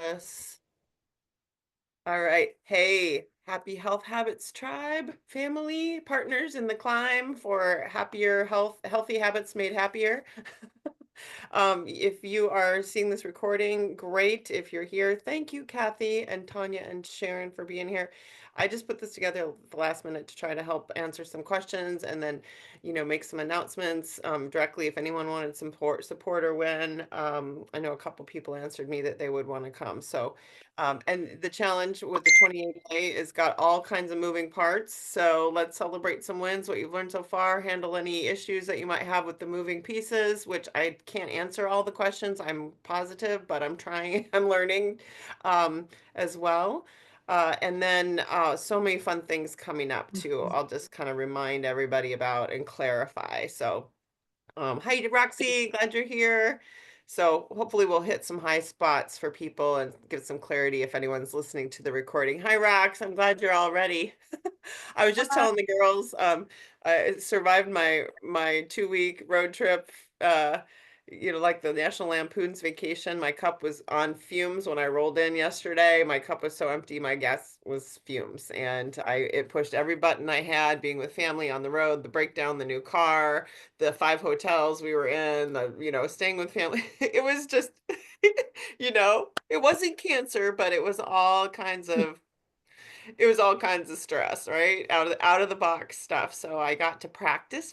Yes. All right. Hey, happy Health Habits Tribe, family, partners in the climb for happier healthy habits made happier. If you are seeing this recording, great. If you're here, thank you, Kathy and Tanya and Sharon for being here. I just put this together at the last minute to try to help answer some questions and then, make some announcements directly if anyone wanted some support or when. I know a couple people answered me that they would want to come. So, and the challenge with the 28-day is got all kinds of moving parts. So let's celebrate some wins, what you've learned so far, handle any issues that you might have with the moving pieces, which I can't answer all the questions, I'm positive, but I'm trying, I'm learning as well. And then so many fun things coming up too. I'll just kind of remind everybody about and clarify. So hi, Roxy, glad you're here. So hopefully we'll hit some high spots for people and give some clarity if anyone's listening to the recording. Hi, Rox, I'm glad you're all ready. I was just telling the girls, I survived my 2-week road trip, uh, like the National Lampoon's Vacation. My cup was on fumes when I rolled in yesterday. My cup was so empty, my gas was fumes, and it pushed every button I had, being with family on the road, the breakdown, the new car, the 5 hotels we were in, staying with family. It was just, it wasn't cancer, but it was all kinds of stress, right? Out of the box stuff. So I got to practice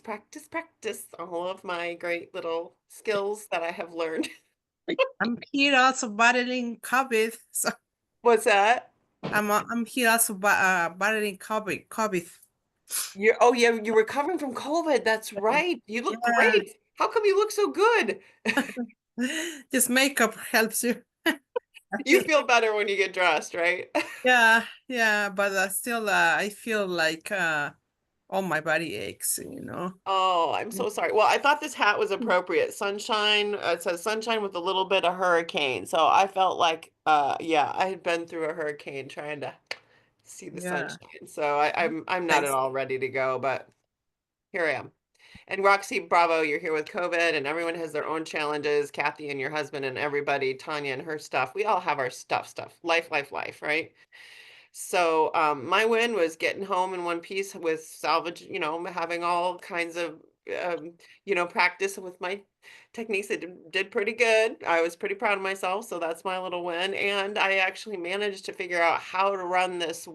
all of my great little skills that I have learned. I'm here also battling COVID. So What's that? I'm here also battling COVID. Oh yeah, you're recovering from COVID. That's right. You look Yeah, great. How come you look so good? just makeup helps you. I You think. feel better when you get dressed, right? Yeah, yeah, but still, I feel like all my body aches. Oh, I'm so sorry. Well, I thought this hat was appropriate. Sunshine, it says sunshine with a little bit of hurricane. So I felt like, yeah, I had been through a hurricane trying to see the Yeah, sunshine. So I'm not at thanks. all ready to go, but here I am. And Roxy, bravo, you're here with COVID, and everyone has their own challenges. Kathy and your husband and everybody, Tanya and her stuff. We all have our stuff. Life, right? So my win was getting home in one piece with salvage, having all kinds of, practice with my techniques. I did pretty good. I was pretty proud of myself. So that's my little win. And I actually managed to figure out how to run this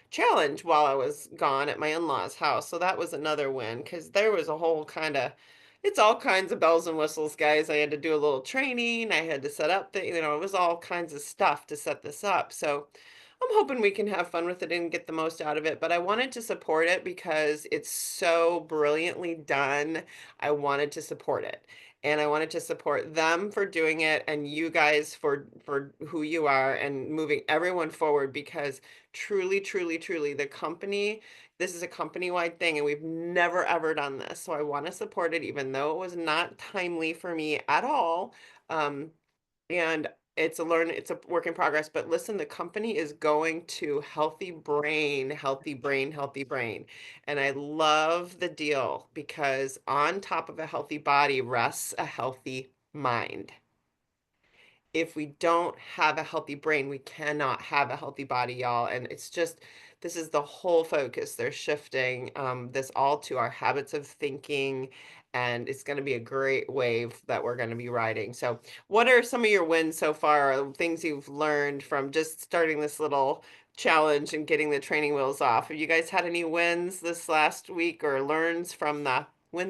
challenge while I was gone at my in-laws' house. So that was another win because there was a whole it's all kinds of bells and whistles, guys. I had to do a little training. I had to set up it was all kinds of stuff to set this up. So I'm hoping we can have fun with it and get the most out of it, but I wanted to support it because it's so brilliantly done. I wanted to support it. And I wanted to support them for doing it and you guys for who you are and moving everyone forward because truly the company, this is a company-wide thing and we've never ever done this. So I want to support it even though it was not timely for me at all. And it's a work in progress, but listen, the company is going to healthy brain, healthy brain, healthy brain. And I love the deal because on top of a healthy body rests a healthy mind. If we don't have a healthy brain, we cannot have a healthy body, y'all. And this is the whole focus. They're shifting this all to our habits of thinking, and it's going to be a great wave that we're going to be riding. So, what are some of your wins so far, or things you've learned from just starting this little challenge and getting the training wheels off? Have you guys had any wins this last week or wins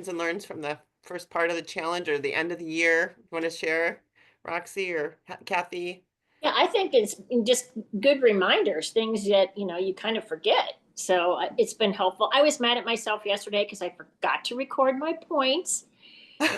and learns from the first part of the challenge or the end of the year? You want to share? Roxy or Kathy? Yeah, I think it's just good reminders, things that, you kind of forget. So it's been helpful. I was mad at myself yesterday because I forgot to record my points.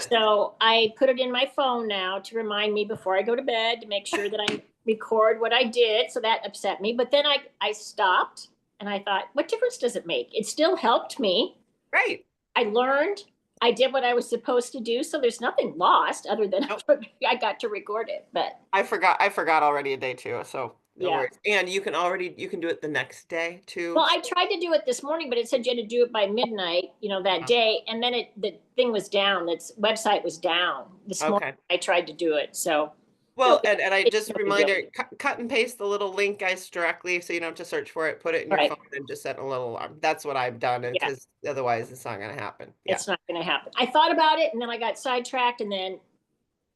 So I put it in my phone now to remind me before I go to bed to make sure that I record what I did. So that upset me. But then I stopped and I thought, what difference does it make? It still helped me. Right. I learned, I did what I was supposed to do. So there's nothing lost other than Nope. I got to record it. But I forgot already a day too, so no yeah. worries. And you can do it the next day too. Well, I tried to do it this morning, but it said you had to do it by midnight, that Oh, day. And then the thing was down. Its website was down this morning. okay. I tried to do it. So Well, and I it's just no big deal. reminder, cut and paste the little link guys directly so you don't have to search for it. Put it in your Right. phone and just set a little alarm. That's what I've done Yeah, because otherwise it's not going to happen. Yeah. it's not going to happen. I thought about it and then I got sidetracked and then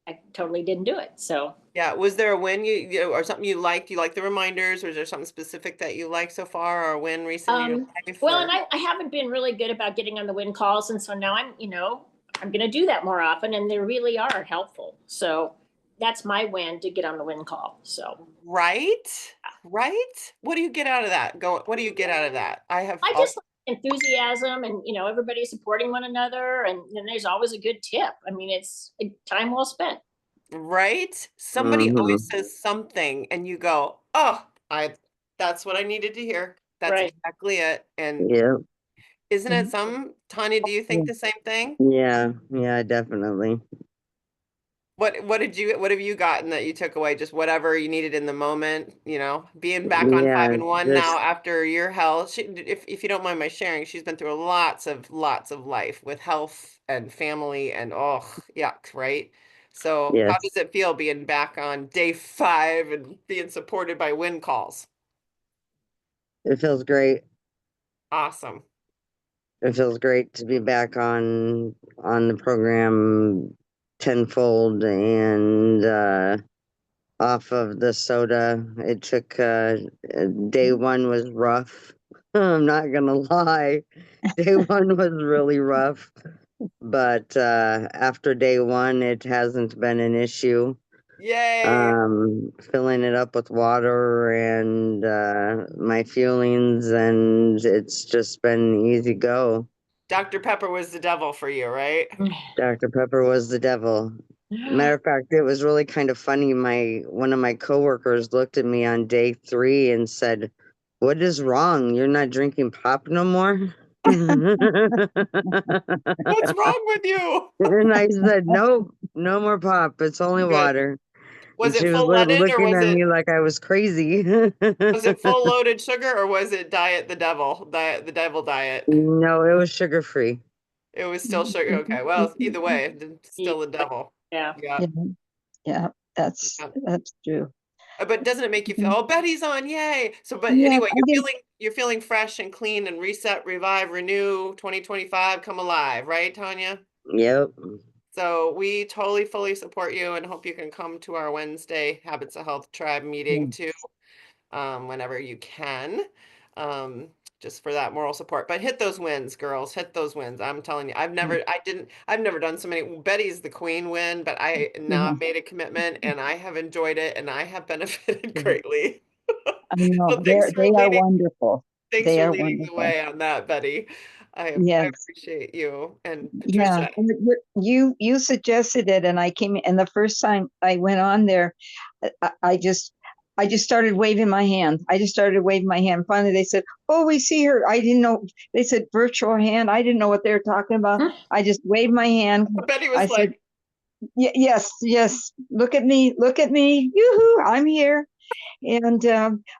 I totally didn't do it. So Yeah. Was there a win you know, or something you liked? You like the reminders, or is there something specific that you like so far, or a win recently in your life? well, Or and I haven't been really good about getting on the win calls. And so now I'm going to do that more often and they really are helpful. So that's my win to get on the win call. So right, right. What do you get out of that? What do you get out of that? I have I all just like enthusiasm and, everybody supporting one another. And then there's always a good tip. I mean, it's time well spent. right. Somebody always Mm-hmm. says something, and you go, "Oh, that's what I needed to hear. That's Right. exactly it." And Yeah. isn't it some, Tanya, do you think the same thing? Yeah. Yeah, definitely. What have you gotten that you took away? Just whatever you needed in the moment, being back on Yeah, 5-1 now just after your health. If you don't mind my sharing, she's been through lots of life with health and family and oh, yuck, right? So how yes, does it feel being back on day 5 and being supported by win calls? it feels great. Awesome. It feels great to be back on the program tenfold and off of the soda. It took day one was rough. I'm not gonna lie. Day one was really rough. But after day one it hasn't been an issue. Yay. Filling it up with water and my fuelings, and it's just been easy go. Dr. Pepper was the devil for you, right? Dr. Pepper was the devil. Matter of fact, it was really kind of funny. One of my coworkers looked at me on day 3 and said, "What is wrong? You're not drinking pop no more?" What's wrong with you? And I said, "Nope, no more pop. It's only Good. water." Was And she it was full leaded or looking at me like I was crazy. was it full loaded sugar or was it the devil diet? No, it was sugar free. It was still sugar. Okay. Well, either way, it's Yeah. still the devil. Yeah. Yeah. Yeah, yeah, that's Yeah. that's true. But doesn't it make you feel, oh, Betty's on, yay. So, but Yeah, anyway, I get you're feeling fresh and clean and reset, revive, renew, 2025, come alive, right, Tanya? Yep. So we totally fully support you and hope you can come to our Wednesday Habits of Health Tribe meeting too, whenever you can, um, just for that moral support. But hit those wins, girls, hit those wins. I'm telling you, I've never done so many. Betty's the queen win, but I now yeah, have made a commitment and I have enjoyed it and I have benefited yeah. greatly. I know So they are wonderful. thanks They for are leading the wonderful. way on that, Betty. I Yes, appreciate you and yeah. Patricia. And you suggested it, and I came. And the first time I went on there, I just started waving my hand. I just started waving my hand. Finally, they said, "Oh, we see her." I didn't know. They said virtual hand. I didn't know what they were talking about. I just waved my hand. Betty I was said, like, Yes, yes. Look at me. Look at me. Yoo-hoo, I'm here." And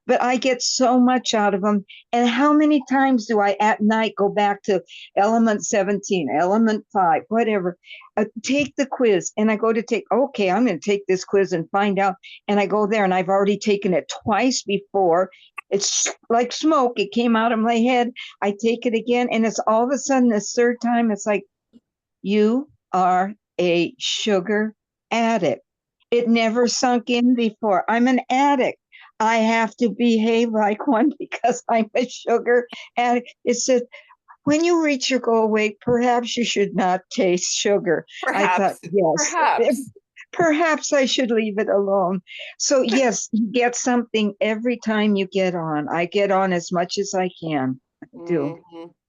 but I get so much out of them. And how many times do I at night go back to element 17, element 5, whatever, take the quiz, and I go to take, okay, I'm going to take this quiz and find out. And I go there and I've already taken it twice before. It's like smoke. It came out of my head. I take it again, and it's all of a sudden this third time, it's like, you are a sugar addict. It never sunk in before. I'm an addict. I have to behave like one because I'm a sugar addict. It said, when you reach your goal weight, perhaps you should not taste sugar. I thought, perhaps, yes, perhaps. perhaps I should leave it alone. So, yes, you get something every time you get on. I get on as much as I can. I do.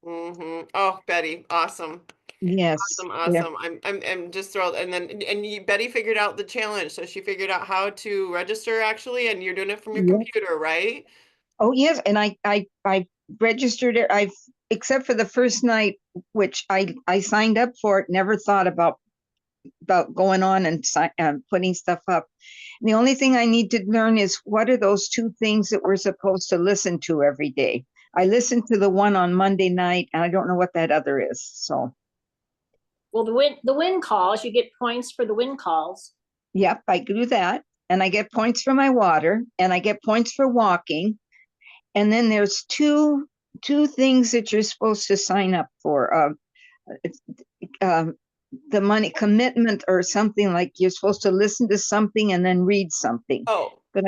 Oh, Betty, awesome. Yes. Awesome, Yeah. awesome. I'm just thrilled. Betty figured out the challenge. So she figured out how to register actually, and you're doing it from your Yeah. computer, right? Oh yes, and I registered it. I've except for the first night, which I signed up for it. Never thought about going on and putting stuff up. And the only thing I need to learn is what are those 2 things that we're supposed to listen to every day. I listened to the one on Monday night, and I don't know what that other is. So, Well, the win calls, you get points for the win calls. yep, I do that. and I get points for my water, and I get points for walking. And then there's two things that you're supposed to sign up for. The money commitment or something, like you're supposed to listen to something and then read something. Oh, But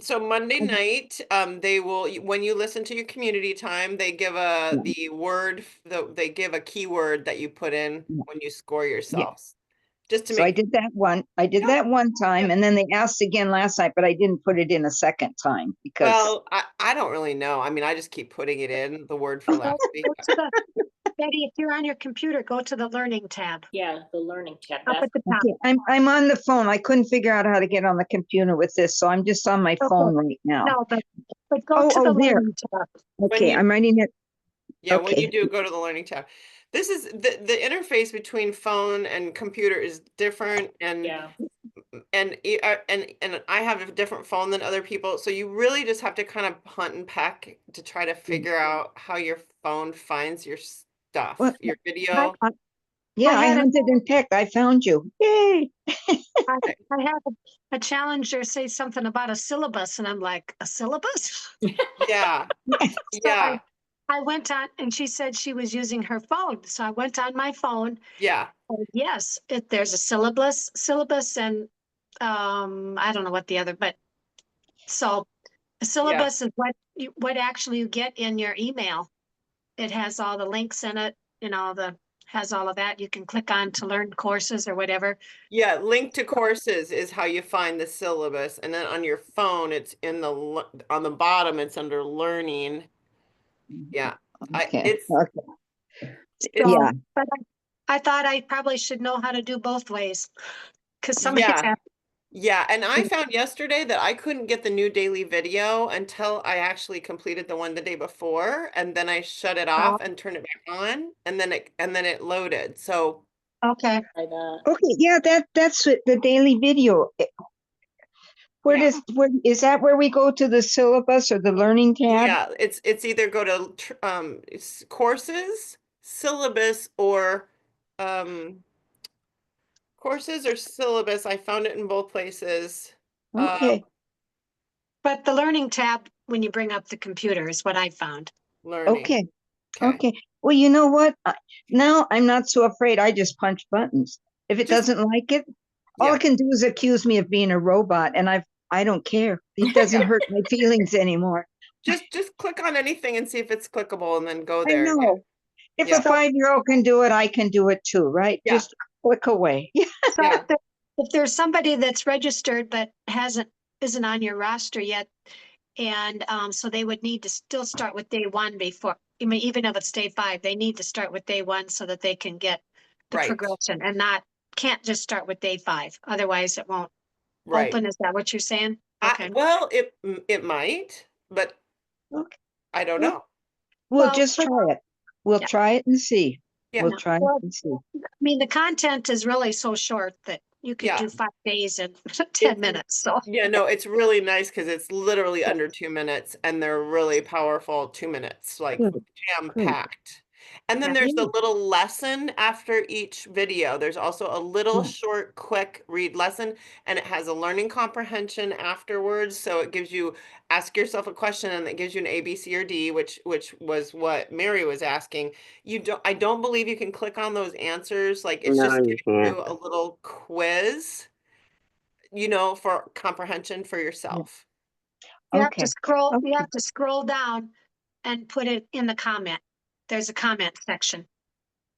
so Monday night, they will, when you listen to your community time, they give they give a keyword that you put in when you score yeah. yourselves. Just to So I make, did that one. I did Yep. that one time, Yep. and then they asked again last night, but I didn't put it in a second time because well, I don't really know. I mean, I just keep putting it in, the word for last week. Go to the, Betty, if you're on your computer, go to the learning tab Yeah, the learning tab. up at the top. okay, I'm on the phone. I couldn't figure out how to get on the computer with this, so I'm just on my Okay. phone right now. No, but go to the there. learning tab. Okay, you- I'm writing it. Yeah, when Okay. you do go to the learning tab. This is the interface between phone and computer is different, and Yeah. and I have a different phone than other people, so you really just have to kind of hunt and peck to try to figure out how your phone finds your stuff, Well, your video. Yeah, I had a- hunted and pecked. I found you. Yay! I had a challenger say something about a syllabus, and I'm like, a syllabus? Yeah, So yeah, I went on, and she said she was using her phone. So I went on my phone. yeah, And yes, there's a syllabus, and I don't know what the other, but so a syllabus is what actually you get in your email. It has all the links in it, has all of that. You can click on to learn courses or whatever. yeah. Link to courses is how you find the syllabus, and then on your phone, it's on the bottom. It's under learning. Yeah, Okay. it's Yeah. But I thought I probably should know how to do both ways. Because somebody's Yeah. Yeah, and I found yesterday that I couldn't get the new daily video until I actually completed the one the day before, and then I shut it off and turned it back on, and then it loaded. So okay. Try that. Okay. Yeah, that's it, the daily video. Where Yeah. is that where we go to the syllabus or the learning tab? yeah, it's either go to it's courses, syllabus, or courses or syllabus. I found it in both places. Okay. But the learning tab, when you bring up the computer, is what I found. Learning. Okay. Okay. Well, you know what? Now I'm not so afraid. I just punch buttons. If it doesn't like it, all Yeah. it can do is accuse me of being a robot, and I don't care. It doesn't hurt my feelings anymore. Just click on anything and see if it's clickable, and then go I there. know. If Yeah. a 5-year-old can do it, I can do it too, right? Yeah. Just click away. So Yeah. if there's somebody that's registered but isn't on your roster yet, and so they would need to still start with day one before, I mean, even if it's day 5, they need to start with day 1 so that they can get the Right. progression and can't just start with day 5. Otherwise it won't Right. open. Is that what you're saying? Okay. Well, it might, but Okay. I don't Well, know. We'll Well, just try it. We'll yeah. try it and see. Yeah. We'll try it Well, and see. I mean, the content is really so short that you could Yeah. do 5 days in 10 minutes. So Yeah, no, it's really nice because it's literally under 2 minutes, and they're really powerful 2 minutes, like Good. jam-packed. And then Yeah. there's the little lesson after each video. There's also a little Yeah. short, quick read lesson, and it has a learning comprehension afterwards. So it gives you, ask yourself a question, and it gives you an A, B, C, or D, which was what Mary was asking. I don't believe you can click on those answers. Like, it's No, just you giving can't. you a little quiz, for comprehension for yourself. you have Okay. to scroll, Okay. you have to scroll down and put it in the comment. There's a comment section.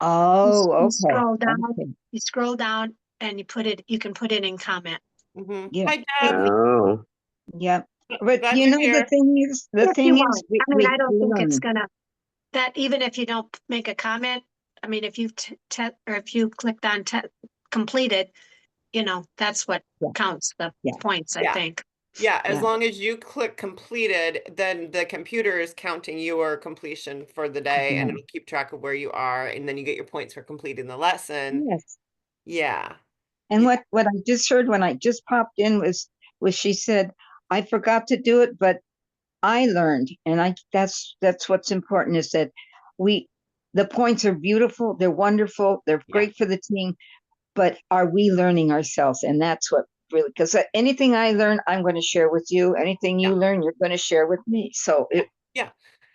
Oh, You okay. scroll down, Okay. you scroll down and you can put it in comment. Yeah. Hi, Deb. Oh, Yeah. But Glad you you're know, here. If you want. I mean, I don't we think it's learn. gonna, that even if you don't make a comment, I mean, if you've or if you clicked on completed, that's what Yeah. counts the Yeah. points, I Yeah. think. Yeah, as Yeah. long as you click completed, then the computer is counting your completion for the day, and Yeah. it'll keep track of where you are, and then you get your points for completing the lesson. Yes. Yeah. And Yeah. what I just heard when I just popped in was she said, I forgot to do it, but I learned. And that's what's important, is that the points are beautiful, they're wonderful, they're Yeah. great for the team, but are we learning ourselves? And that's what really, because anything I learn, I'm going to share with you. Anything you learn, you're going to share with me. So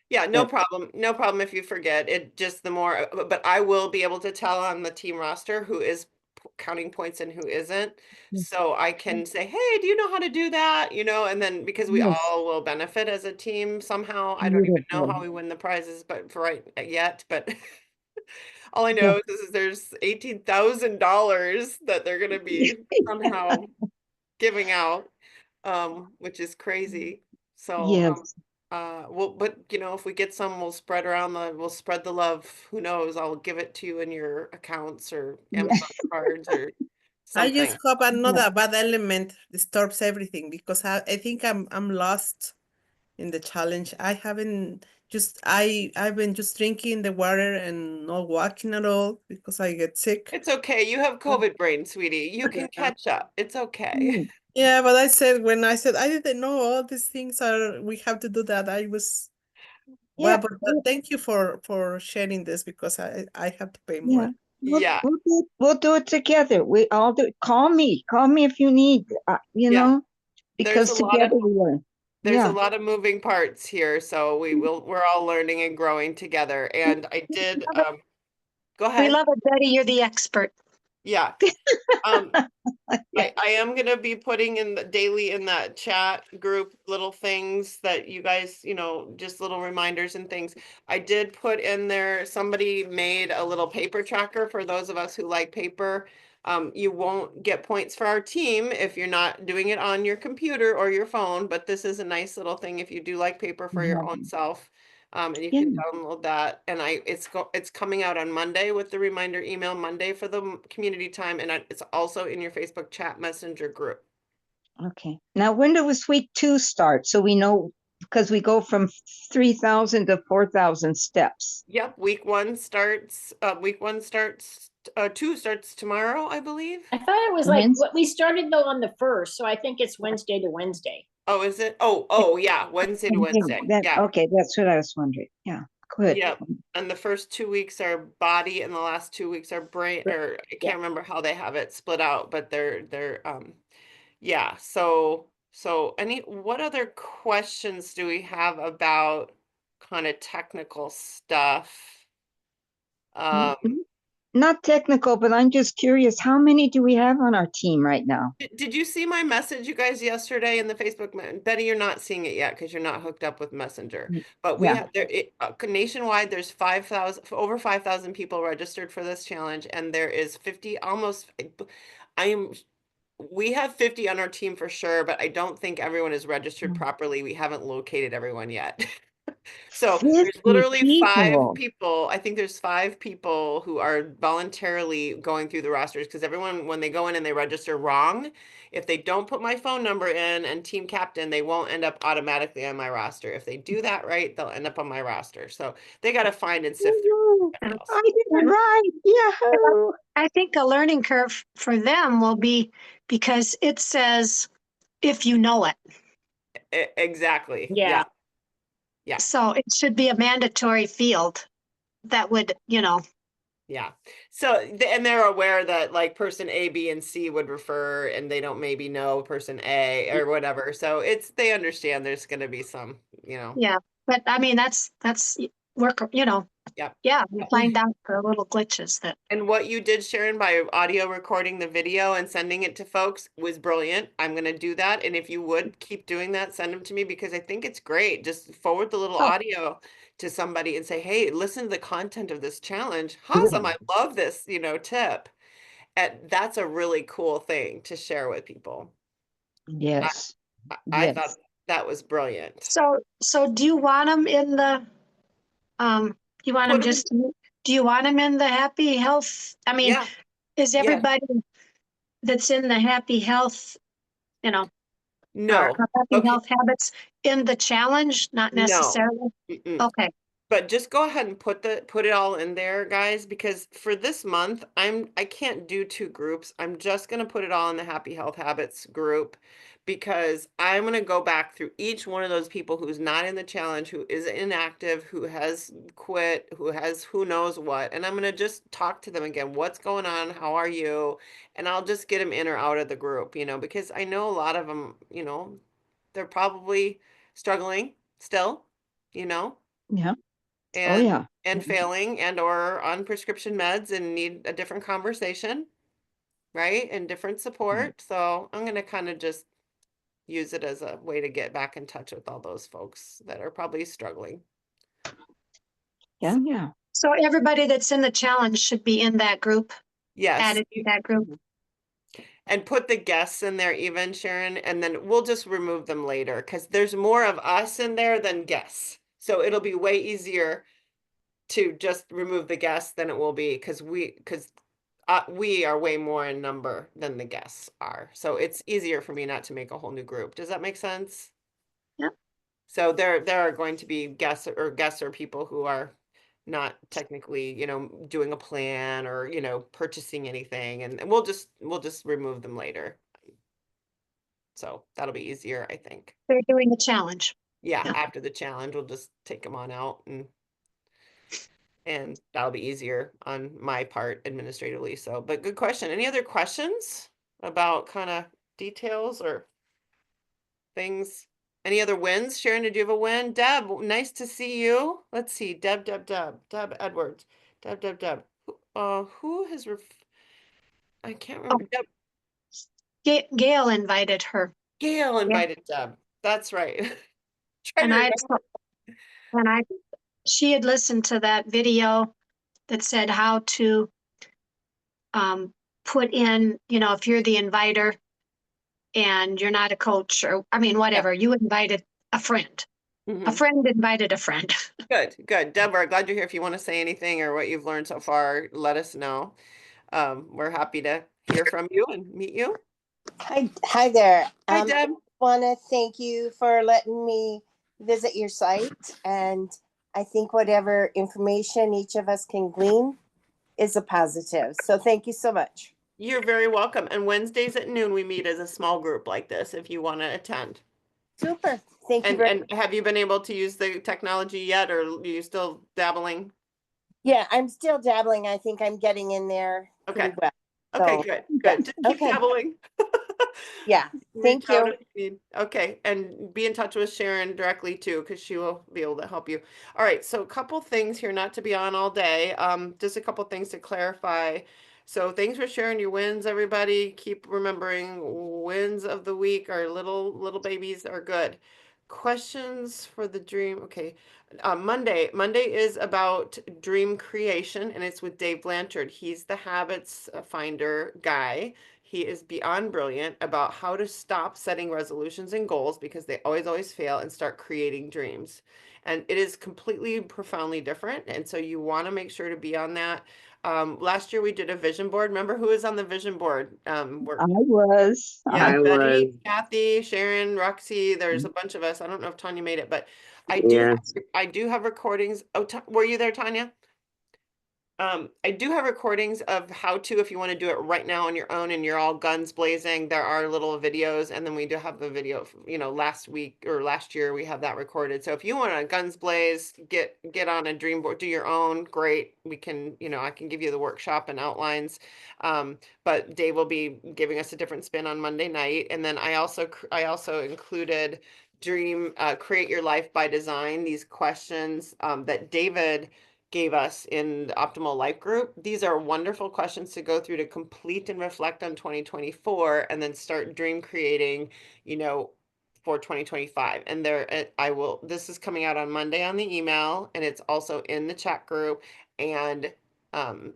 Yeah, no problem. No problem if you forget. It just the more, but I will be able to tell on the team roster who is counting points and who isn't. So I can say, hey, do you know how to do that? And then because we yes, all will benefit as a team somehow. I don't even know how beautiful. we win the prizes, but for right yet, but all I Yeah. know is there's $18,000 that they're going to be somehow giving out, which is crazy. So, Yes. well, but if we get some, we'll spread the love. Who knows? I'll give it to you in your accounts or Yeah. Amazon cards or I something. just hope Yeah. another bad element disturbs everything because I think I'm lost in the challenge. I haven't just I've been just drinking the water and not walking at all because I get sick. It's okay. You have COVID brain, sweetie. You can Yeah. catch up. It's okay. Mm. Yeah, but when I said I didn't know all these things we have to do that, I was well, Yeah. but thank you for sharing this because I have to pay Yeah. more. Yeah, We'll do it together. We all do. Call me. Call me if you need, yeah. There's a because lot of together we learn. there's a Yeah. lot of moving parts here, so we're all learning and growing together. And I did Love it. go We ahead. love it, Betty. You're the expert. Yeah. Um Yeah. I am gonna be putting in the daily in that chat group little things that you guys, just little reminders and things. I did put in there, somebody made a little paper tracker for those of us who like paper. You won't get points for our team if you're not doing it on your computer or your phone, but this is a nice little thing if you do like paper for your own self. And you Yeah. can download that. And it's coming out on Monday with the reminder email Monday for the community time, and it's also in your Facebook chat messenger group. Okay. Now, when does week 2 start? So we know, because we go from 3,000 to 4,000 steps. Yep, week one starts, 2 starts tomorrow, I believe. I thought it was like Wednesday. what we started though on the 1st, so I think it's Wednesday to Wednesday. Oh, is it? Oh, yeah, Wednesday to Wednesday. Yeah. Okay, that's what I was wondering. Yeah, good. Yep. And the first 2 weeks are body and the last 2 weeks are brain, or I Yeah. can't remember how they have it split out, but they're yeah. So what other questions do we have about kind of technical stuff? Um, Not technical, but I'm just curious, how many do we have on our team right now? did you see my message, you guys, yesterday in the Facebook? Betty, you're not seeing it yet because you're not hooked up with Messenger. But we Yeah. have nationwide. There's 5,000, over 5,000 people registered for this challenge, and there is 50, almost. We have 50 on our team for sure, but I don't think everyone is registered properly. We haven't located everyone yet. So there's 50 literally 5 people. people. I think there's 5 people who are voluntarily going through the rosters because everyone, when they go in and they register wrong, if they don't put my phone number in and team captain, they won't end up automatically on my roster. If they do that right, they'll end up on my roster. So they got to find and sift through Woo-hoo. everything else. I did it right. Yahoo! I think a learning curve for them will be because it says if you know it. Exactly. Yeah. Yeah. So it should be a mandatory field that would, Yeah. So, and they're aware that like person A, B, and C would refer, and they don't maybe know person A or whatever. So they understand there's going to be some, yeah. But I mean, that's work, Yeah. yeah, we find out the little glitches that. And what you did, Sharon, by audio recording the video and sending it to folks was brilliant. I'm going to do that. And if you would keep doing that, send them to me because I think it's great. Just forward the little audio to somebody and say, hey, listen to the content of this challenge. Awesome. I love this, tip. And that's a really cool thing to share with people. Yes. I thought Yes. that was brilliant. So do you want them in the, you want them just, do you want them in the happy health? I mean, Yeah. is everybody that's in the happy health, No. or happy Okay. health habits in the challenge? Not No. necessarily? Mm-mm. Okay. But just go ahead and put it all in there, guys, because for this month, I can't do 2 groups. I'm just gonna put it all in the Happy Health Habits group because I'm going to go back through each one of those people who's not in the challenge, who is inactive, who has quit, who has who knows what. And I'm going to just talk to them again. What's going on? How are you? And I'll just get them in or out of the group, because I know a lot of them, they're probably struggling still, Yeah. Oh, and yeah. and failing and or on prescription meds and need a different conversation, right? And different support. So I'm going to kind of just use it as a way to get back in touch with all those folks that are probably struggling. Yeah. Yeah. So everybody that's in the challenge should be in that group, Yes. added to that group. And put the guests in there even, Sharon, and then we'll just remove them later because there's more of us in there than guests. So it'll be way easier to just remove the guests than it will be because we are way more in number than the guests are. So it's easier for me not to make a whole new group. Does that make sense? Yep. So there are going to be guests or people who are not technically, doing a plan or, purchasing anything, and we'll just remove them later. So that'll be easier, I think. They're doing the challenge. Yeah, Yeah. after the challenge, we'll just take them on out and that'll be easier on my part administratively. So, but good question. Any other questions about kind of details or things? Any other wins? Sharon, did you have a win? Deb, nice to see you. Let's see. Deb Edwards. Deb. Who has I can't Oh, remember. Deb. Gail invited her. Gail invited Deb. That's right. Trying And to I, remember. she had listened to that video that said how to put in, if you're the inviter and you're not a coach or, whatever, you invited a friend. A Mhm. friend invited a friend. Good. Deborah, glad you're here. If you want to say anything or what you've learned so far, let us know. We're happy to hear from you and meet you. Hi there. Hi, Deb. Want to thank you for letting me visit your site. And I think whatever information each of us can glean is a positive. So thank you so much. You're very welcome. And Wednesdays at noon, we meet as a small group like this if you want to attend. Super. Thank you very much. And have you been able to use the technology yet, or are you still dabbling? Yeah, I'm still dabbling. I think I'm getting in there pretty well. Okay, So, good. Just keep okay. dabbling. Yeah, thank you. Okay, and be in touch with Sharon directly too, because she will be able to help you. All right, so a couple things here, not to be on all day. Just a couple things to clarify. So thanks for sharing your wins, everybody. Keep remembering wins of the week are little babies are good. Questions for the dream. Okay. Monday is about dream creation, and it's with Dave Blanchard. He's the habits finder guy. He is beyond brilliant about how to stop setting resolutions and goals because they always fail and start creating dreams. And it is completely profoundly different. And so you want to make sure to be on that. Last year we did a vision board. Remember who was on the vision board? I was. Yeah, I Betty, was. Kathy, Sharon, Roxy. There's a bunch of us. I don't know if Tanya made it, but I Yes. do have recordings. Oh, were you there, Tanya? I do have recordings of how to, if you want to do it right now on your own and you're all guns blazing, there are little videos. And then we do have the video, last week or last year, we have that recorded. So if you want to guns blaze, get on a dream board, do your own, great. We can, I can give you the workshop and outlines. But Dave will be giving us a different spin on Monday night. And then I also included create your life by design, these questions that David gave us in the Optimal Life group. These are wonderful questions to go through to complete and reflect on 2024 and then start dream creating, for 2025. And this is coming out on Monday on the email, and it's also in the chat group. And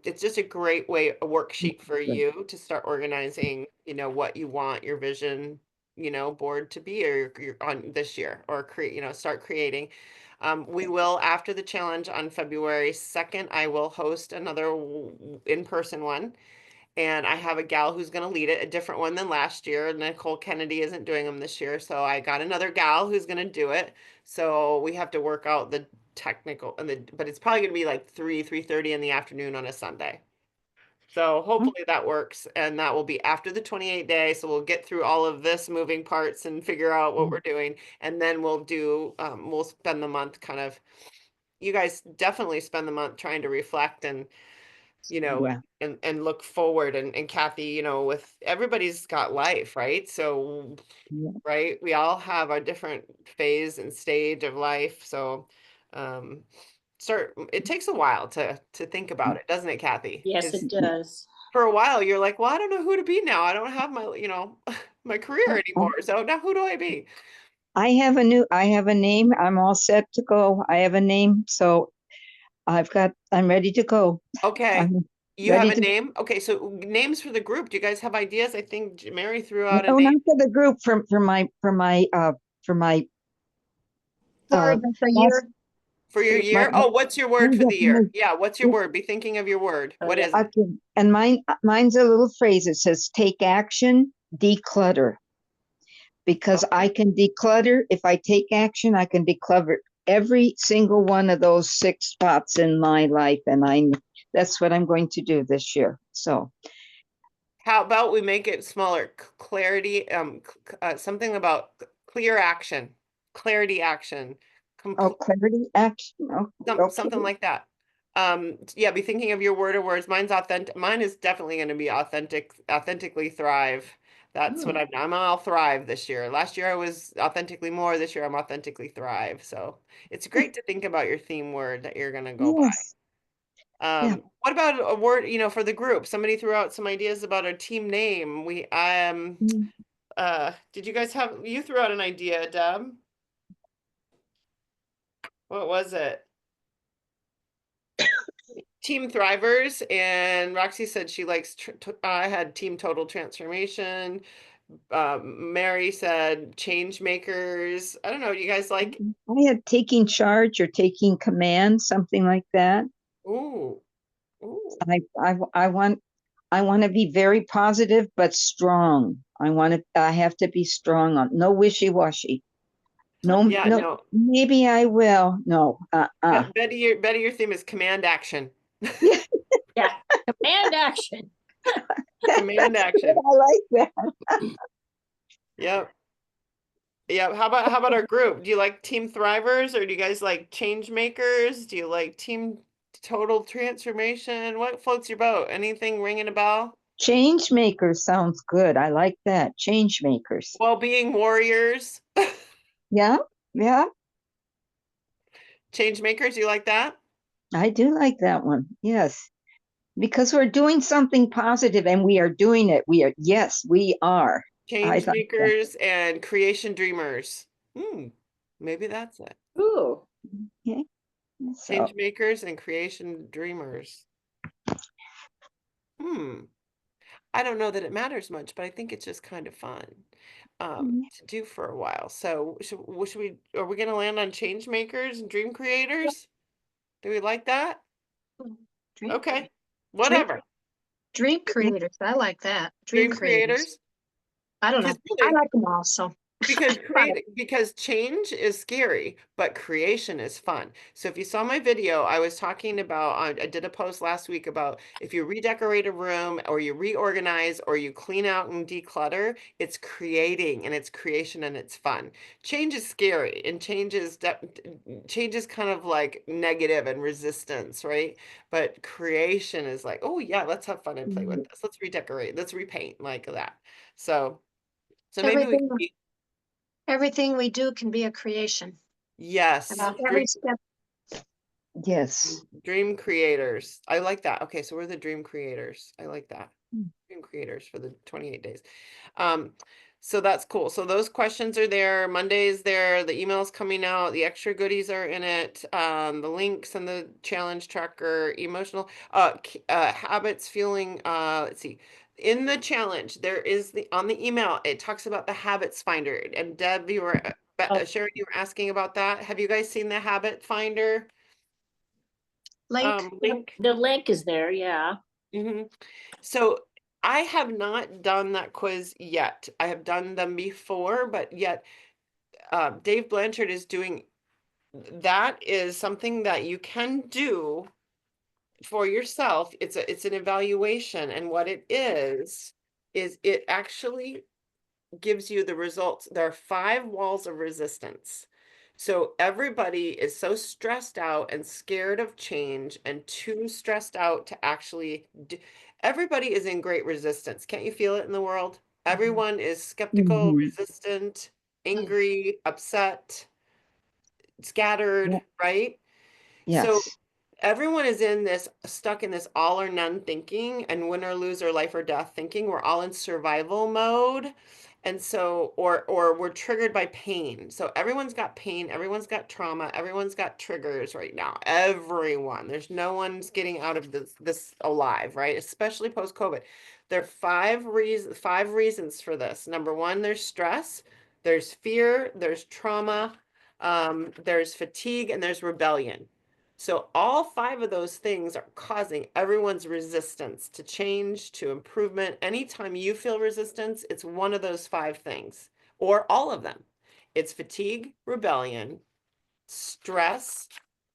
it's just a great a worksheet for you to start organizing, what you want your vision, board to be or on this year or start creating. We will, after the challenge on February 2nd, I will host another in-person one. And I have a gal who's going to lead it, a different one than last year. Nicole Kennedy isn't doing them this year. So I got another gal who's going to do it. So we have to work out the technical, but it's probably going to be like 3:30 in the afternoon on a Sunday. So hopefully that works, and that will be after the 28-day. So we'll get through all of this moving parts and figure out what we're doing, and then we'll do we'll spend the month kind of. You guys definitely spend the month trying to reflect and Yeah. and look forward, and Kathy, with everybody's got life, right? So Yeah. right, we all have a different phase and stage of life. So it takes a while to think about it, doesn't it, Kathy? Yes, it does. For a while you're like, well, I don't know who to be now. I don't have my my career anymore, so now who do I be? I have a name. I'm all set to go. I have a name. So I'm ready to go. Okay, I'm you have ready a to, name. Okay, so names for the group. Do you guys have ideas? I think Mary threw out a no, name not for the group, for my, For uh, the last, year, for your my, year. Oh, what's your word for the year? Yeah, what's your word? Be thinking of your word. Oh, What yeah. is it? okay, and mine's a little phrase. It says, take action, declutter. Because I Okay. can declutter. If I take action, I can declutter every single one of those 6 spots in my life. And that's what I'm going to do this year. So, How about we make it smaller? Clarity, something about clear action, clarity action, oh, clarity, action. Oh, okay. something like that. Yeah, be thinking of your word or words. Mine's authentic. Mine is definitely going to be authentically thrive. That's what I'm all thrive this year. Last year I was authentically more. This year I'm authentically thrive. So it's great to think about your theme word that you're going to go by. Yes. Yeah. What about a word, for the group? Somebody threw out some ideas about a team name. Mm. Did you threw out an idea, Deb? What was it? Team Thrivers, and Roxy said she likes, I had Team Total Transformation. Mary said Change Makers. I don't know. You guys like, I had taking charge or taking command, something like that. ooh, ooh. I want to be very positive but strong. I have to be strong on no wishy-washy. No, Yeah, no, no. maybe I will. No, Betty, your theme is command action. Yeah, Yeah. Command action. Command action. I like that. Yep. Yeah, how about our group? Do you like Team Thrivers, or do you guys like Change Makers? Do you like Team Total Transformation? What floats your boat? Anything ringing a bell? Change makers sounds good. I like that. Change makers. Well-being Warriors. Yeah, yeah, Change Makers, you like that? I do like that one. Yes, because we're doing something positive and we are doing it. Yes, we are. I Change like that. Makers and Creation Dreamers. Maybe that's it. Ooh. Okay. Change So, Makers and Creation Dreamers. I don't know that it matters much, but I think it's just kind of fun to do for a while. So are we going to land on change makers and dream creators? Do we like that? dream, Okay, dream, whatever. dream creators. I like that. Dream Dream creators. creators. I don't know. Because I really, like them all. So because change is scary, but creation is fun. So if you saw my video, I was talking about, I did a post last week about if you redecorate a room or you reorganize or you clean out and declutter, it's creating and it's creation and it's fun. Change is scary, and change is kind of like negative and resistance, right? But creation is like, oh yeah, let's have fun and play with this. Let's redecorate, let's repaint like that. So maybe we everything, could be, everything we do can be a creation. yes, Every step. yes. dream creators. I like that. Okay, so we're the dream creators. I like that. Dream creators for the 28 days. Um, so that's cool. So those questions are there. Monday is there. The email's coming out. The extra goodies are in it. The links and the challenge tracker, emotional habits, feeling. Let's see. In the challenge, there is on the email, it talks about the habits finder. And Deb, you were Oh. Sharon, you were asking about that. Have you guys seen the habit finder Link. link? The link is there, yeah. So I have not done that quiz yet. I have done them before, but yet Dave Blanchard is doing, that is something that you can do for yourself. It's an evaluation, and what it is it actually gives you the results. There are 5 walls of resistance. So everybody is so stressed out and scared of change and too stressed out to actually do. Everybody is in great resistance. Can't you feel it in the world? Everyone is skeptical, Mhm. resistant, angry, upset, scattered, Yeah. right? So Yes. everyone is stuck in this all or none thinking and win or lose or life or death thinking. We're all in survival mode. And so, or we're triggered by pain. So everyone's got pain, everyone's got trauma, everyone's got triggers right now. Everyone. There's no one's getting out of this alive, right? Especially post-COVID. There are 5 reasons for this. Number 1, there's stress, there's fear, there's trauma, there's fatigue, and there's rebellion. So all 5 of those things are causing everyone's resistance to change, to improvement. Anytime you feel resistance, it's one of those 5 things, or all of them. It's fatigue, rebellion, stress,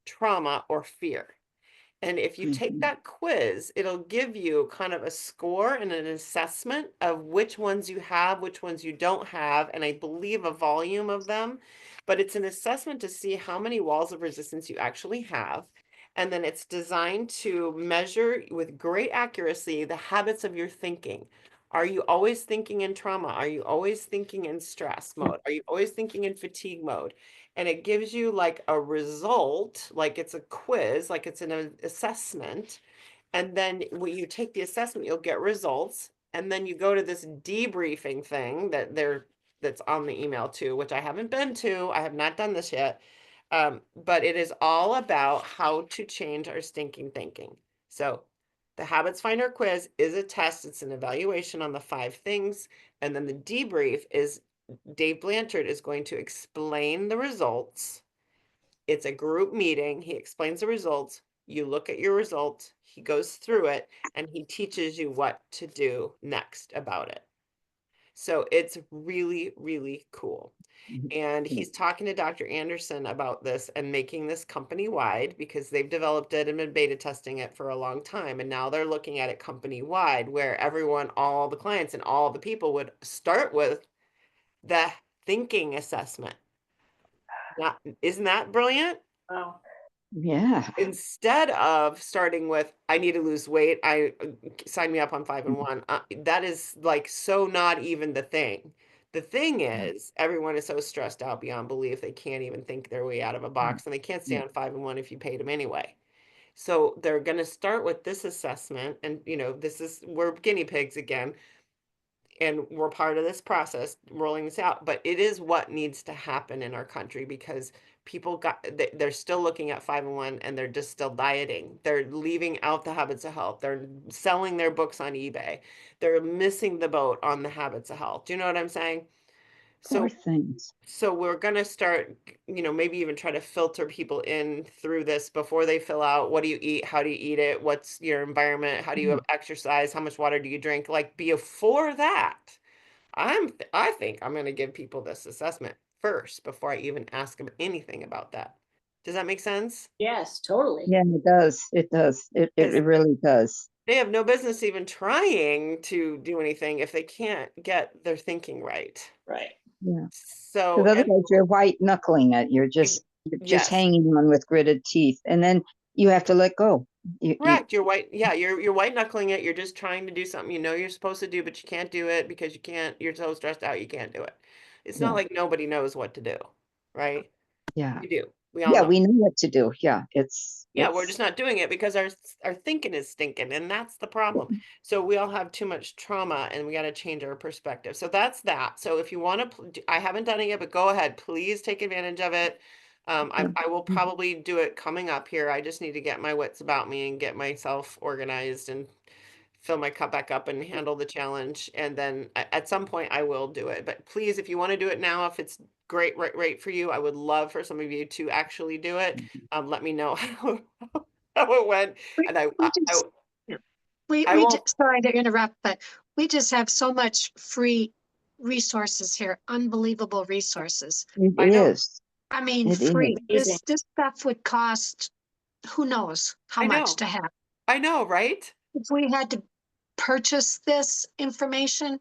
trauma, or fear. And if you take Mhm. that quiz, it'll give you kind of a score and an assessment of which ones you have, which ones you don't have, and I believe a volume of them. But it's an assessment to see how many walls of resistance you actually have. And then it's designed to measure with great accuracy the habits of your thinking. Are you always thinking in trauma? Are you always thinking in stress mode? Are you always thinking in fatigue mode? And it gives you like a result, like it's a quiz, like it's an assessment. And then when you take the assessment, you'll get results. And then you go to this debriefing thing that's on the email too, which I haven't been to. I have not done this yet. But it is all about how to change our stinking thinking. So the Habits Finder quiz is a test. It's an evaluation on the 5 things. And then the debrief is Dave Blanchard is going to explain the results. It's a group meeting. He explains the results. You look at your results. He goes through it and he teaches you what to do next about it. So it's really, really cool. And he's talking to Dr. Anderson about this and making this company wide because they've developed it and been beta testing it for a long time. And now they're looking at it company wide, where everyone, all the clients and all the people would start with the thinking assessment. Not, isn't that brilliant? Wow. Yeah. Instead of starting with, I need to lose weight, I sign me up on 5 and 1. That is like so not even the thing. The thing is, everyone is so stressed out beyond belief, they can't even think their way out of a box, and they can't stay on 5 and 1 if you paid them anyway. So they're going to start with this assessment, and we're guinea pigs again. And we're part of this process rolling this out, but it is what needs to happen in our country because they're still looking at 5 and 1 and they're just still dieting. They're leaving out the habits of health. They're selling their books on eBay. They're missing the boat on the habits of health. Do you know what I'm saying? Poor So things. we're going to start, maybe even try to filter people in through this before they fill out, what do you eat? How do you eat it? What's your environment? How do you exercise? How much water do you drink? Like before that, I think I'm going to give people this assessment first before I even ask them anything about that. Does that make sense? Yes, totally. Yeah, it does. It does. It Because really does. they have no business even trying to do anything if they can't get their thinking right. Right. Yeah. So, Because otherwise you're white knuckling it. You're just yes, hanging on with gritted teeth. And then you have to let go. correct. You're white knuckling it. You're just trying to do something you're supposed to do, but you can't do it because you're so stressed out, you can't do it. It's not Yeah. like nobody knows what to do, right? Yeah. We do. We all Yeah, know. we know what to do. Yeah. Yeah, we're just not doing it because our thinking is stinking, and that's the problem. So we all have too much trauma, and we got to change our perspective. So that's that. So if you want to, I haven't done it yet, but go ahead, please take advantage of it. I will probably do it coming up here. I just need to get my wits about me and get myself organized and fill my cup back up and handle the challenge. And then at some point I will do it. But please, if you want to do it now, if it's right for you, I would love for some of you to actually do it. Let me know how it went. And I won't. Sorry to interrupt, but we just have so much free resources here, unbelievable resources. It I know. is. I mean, It free. is. Amazing. This stuff would cost who knows how I much know. to have. I know, right? If we had to purchase this information,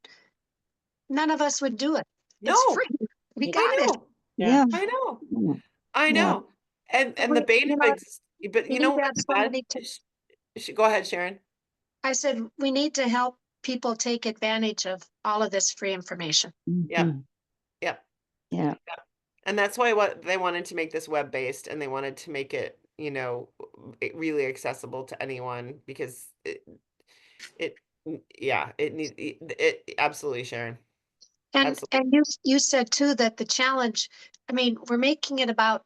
none of us would do it. It's No, free. We I got I it. know, Yeah. I know, Yeah. I Yeah. know. And We, the bane you of know, but we you know need to what have the bad, somebody to, go ahead, Sharon. I said, we need to help people take advantage of all of this free information. Yep, Mhm. yep. Yeah. And that's why what they wanted to make this web-based, and they wanted to make it, really accessible to anyone, because it yeah, it absolutely, Sharon. Absolutely. And you said too that the challenge, I mean, we're making it about,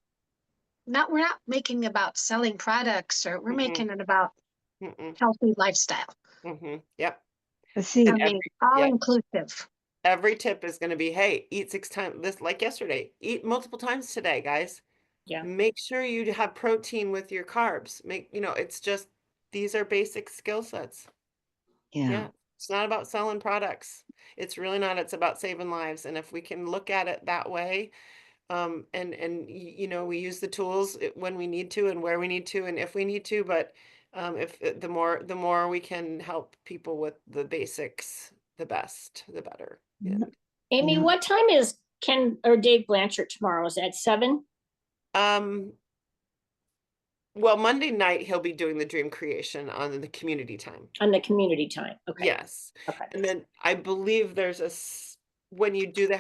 we're not making it about selling products, or we're Mm-mm, making it about mm-mm, healthy lifestyle. yep. See, I And mean, all yeah, inclusive. every tip is going to be, hey, eat 6 times this, like yesterday, eat multiple times today, guys. Yeah. Make sure you have protein with your carbs. It's just, these are basic skill sets. yeah. Yeah. It's not about selling products. It's really not. It's about saving lives. And if we can look at it that way, we use the tools when we need to, and where we need to, and if we need to, but if the more we can help people with the basics, the better. And Amy, Yeah. what time is Ken or Dave Blanchard tomorrow? Is that 7 well, Monday night he'll be doing the dream creation on the community time. on the community time? Okay. Yes. Okay. And then I believe there's when you do the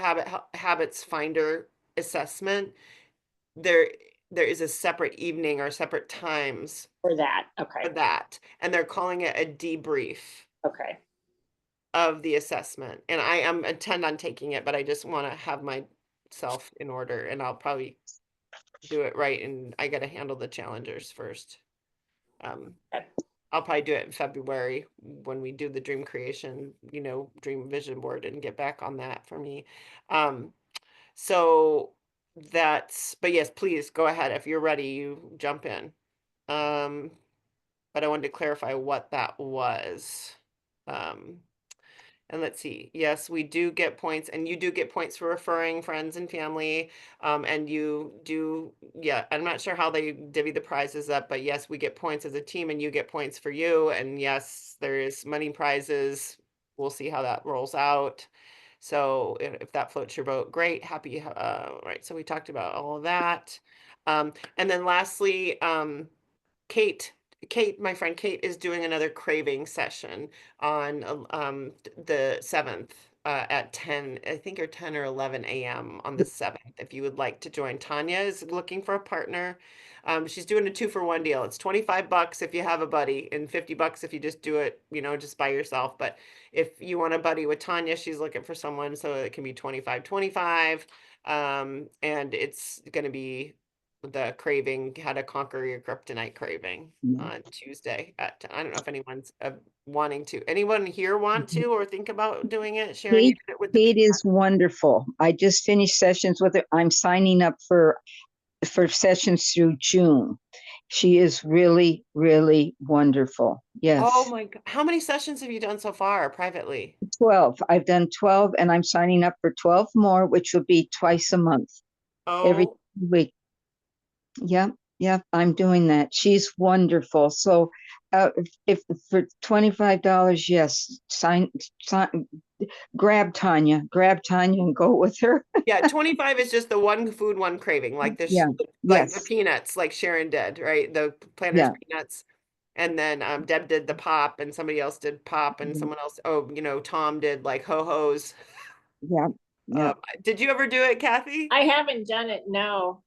habits finder assessment, there is a separate evening or separate times For that. for Okay. that, and they're calling it a debrief Okay. of the assessment. And I am intend on taking it, but I just want to have myself in order, and I'll probably do it right, and I got to handle the challengers first. Okay. I'll probably do it in February when we do the dream creation, dream vision board, and get back on that for me. So but yes, please go ahead. If you're ready, you jump in. But I wanted to clarify what that was. And let's see. Yes, we do get points, and you do get points for referring friends and family. And you do, yeah, I'm not sure how they divvy the prizes up, but yes, we get points as a team, and you get points for you. And yes, there is money prizes. We'll see how that rolls out. So if that floats your boat, great. Happy. Right. So we talked about all of that. And then lastly, Kate, my friend Kate, is doing another craving session on the 7th at 10, I think, or 10 or 11 a.m. on the 7th. If you would like to join, Tanya is looking for a partner. She's doing a 2-for-1 deal. It's $25 if you have a buddy, and $50 if you just do it, just by yourself. But if you want a buddy with Tanya, she's looking for someone, so it can be 25-25. And it's going to be the craving, how to conquer your kryptonite craving, on Tuesday I don't know if anyone's wanting to. Anyone here want to or think about doing it? Sharon, you Kate, did it with the Kate is peanuts. wonderful. I just finished sessions with her. I'm signing up for sessions through June. She is really, really wonderful. Yes. Oh my God. How many sessions have you done so far privately? 12. I've done 12, and I'm signing up for 12 more, which will be twice a month, every Oh, week. Yep. Yep. I'm doing that. She's wonderful. So if for $25, yes, sign, grab Tanya and go with her. yeah, 25 is just the one food, one craving, like Yeah. like the Yes. peanuts, like Sharon did, right? The Planters Yeah. peanuts. And then Deb did the pop, and somebody else did pop, and someone else, Tom did like ho-hos. Yeah. Yeah. Did you ever do it, Kathy? I haven't done it. No,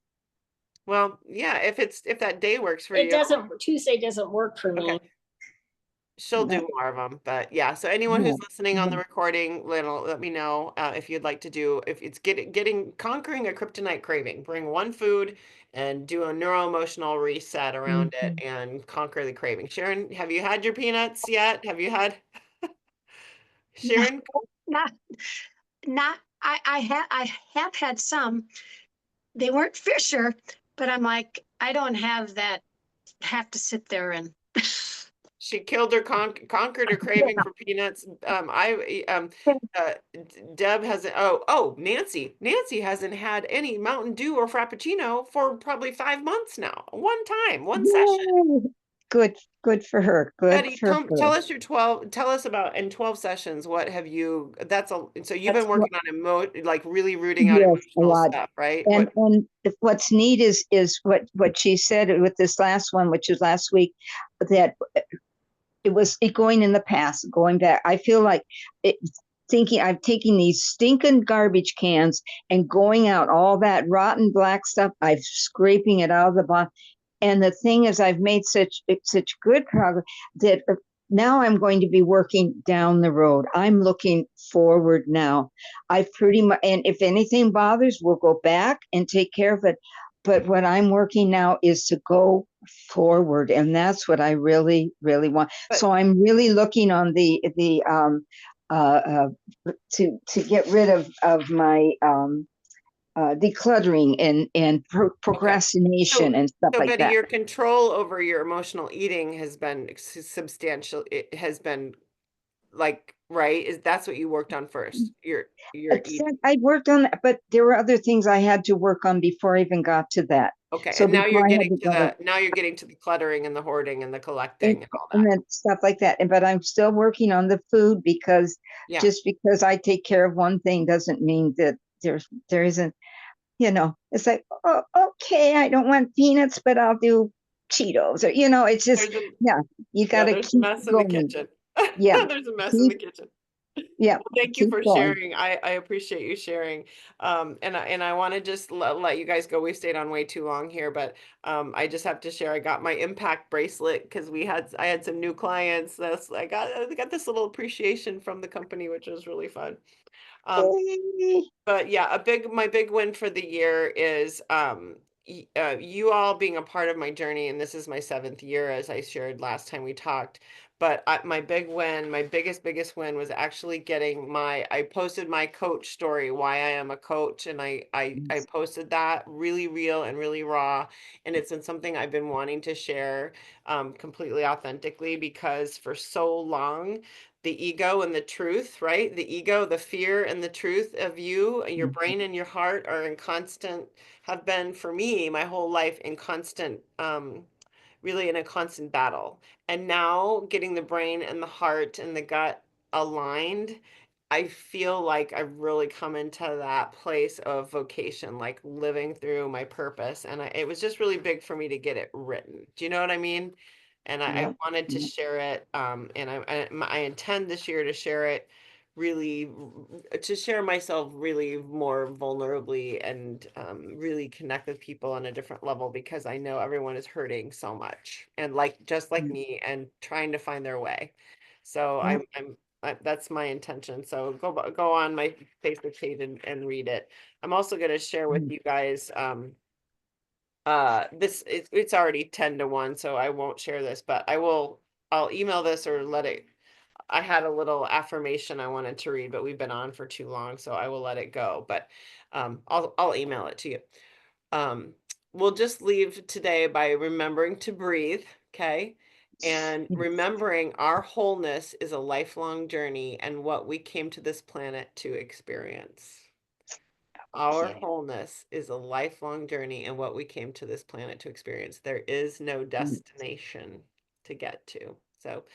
Well, yeah, if that day works for it you, doesn't. Tuesday doesn't work for me. okay, she'll do more of them. But yeah, so anyone who's listening on the recording, let me know if you'd like to do, if it's conquering a kryptonite craving. Bring one food and do a neuroemotional reset around it and conquer the craving. Sharon, have you had your peanuts yet? Have you had Sharon? Not, I have had some. They weren't Fisher, but I'm like, I don't have that, have to sit there and. She killed her conquered her craving for peanuts. Deb hasn't. Nancy hasn't had any Mountain Dew or Frappuccino for probably 5 months now. One time, one session. Yay. good for her. Good Betty, for tell her. us tell us about in 12 sessions, what have you, so you've That's been what, working on like really rooting out yes, a emotional lot. stuff, right? And what's neat is what she said with this last one, which was last week, that it was going in the past, going back. I feel like it, thinking I'm taking these stinking garbage cans and going out all that rotten black stuff. I'm scraping it out of the bottom. And the thing is, I've made such good progress that now I'm going to be working down the road. I'm looking forward now. I've pretty much, and if anything bothers, we'll go back and take care of it. But what I'm working now is to go forward, and that's what I really, really want. But- So I'm really looking on the to get rid of my decluttering and procrastination and stuff So like Betty, that. your control over your emotional eating has been substantial. It has been like, right? That's what you worked on first. Your eating. Except I worked on that, but there were other things I had to work on before I even got to that. Okay, So and now before you're I had getting to to go the cluttering and the hoarding and the collecting and, and all and that. then stuff like that. But I'm still working on the food because Yeah. just because I take care of one thing doesn't mean that there isn't, it's like, oh, okay, I don't want peanuts, but I'll do Cheetos, or it's just, you got to There's a keep mess in the going. kitchen. Yeah, There's a mess in the kitchen. yeah. Well, thank you Keep for going. sharing. I appreciate you sharing. And I want to just let you guys go. We've stayed on way too long here, but I just have to share. I got my impact bracelet because I had some new clients. I got this little appreciation from the company, which was really fun. Yay. But yeah, my big win for the year is you all being a part of my journey, and this is my 7th year, as I shared last time we talked. But my big win, my biggest win was actually I posted my coach story, why I am a coach, and I posted that really real and really raw, and it's been something I've been wanting to share completely authentically, because for so long the ego and the truth, right? The ego, the fear and the truth of your brain and your heart are have been for me my whole life in constant, really in a constant battle. And now getting the brain and the heart and the gut aligned, I feel like I've really come into that place of vocation, like living through my purpose. And it was just really big for me to get it written. Do you know what I mean? And I wanted to share it, and I intend this year to share it really, to share myself really more vulnerably, and really connect with people on a different level, because I know everyone is hurting so much, and just like me, and trying to find their way. So that's my intention. So go on my Facebook page and read it. I'm also going to share with you guys, it's already 10 to 1, so I won't share this, but I'll email this or let it. I had a little affirmation I wanted to read, but we've been on for too long, so I will let it go. But I'll email it to you. We'll just leave today by remembering to breathe, okay? And remembering our wholeness is a lifelong journey, and what we came to this planet to experience. Our wholeness is a lifelong journey, and what we came to this planet to experience. There is no destination to get to. So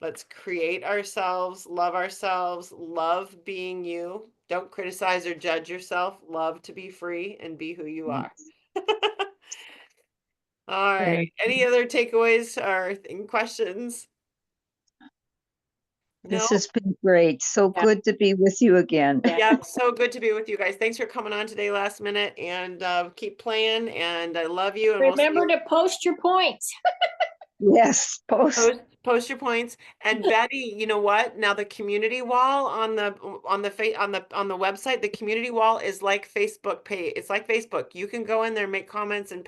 let's create ourselves, love being you. Don't criticize or judge yourself. Love to be free and be who you are. All right. Any other takeaways or questions? This No? has been great. So good to be with you again. Yeah, so good to be with you guys. Thanks for coming on today last minute, and keep playing, and I love you, and Remember to post your points. Yes, post your points. And Betty, you know what? Now the community wall on the website, the community wall is like Facebook page. It's like Facebook. You can go in there, make comments, and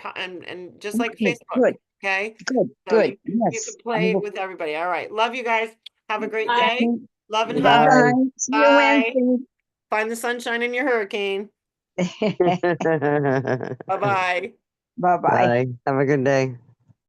just like Facebook. Good. Okay. Good. So Good. you Yes. can play with everybody. All right. Love you guys. Have a great Bye. day. Love and Bye hugs. bye. See you Bye. Wednesday. Find the sunshine in your hurricane. Bye. Bye-bye. Bye bye. Have a good day.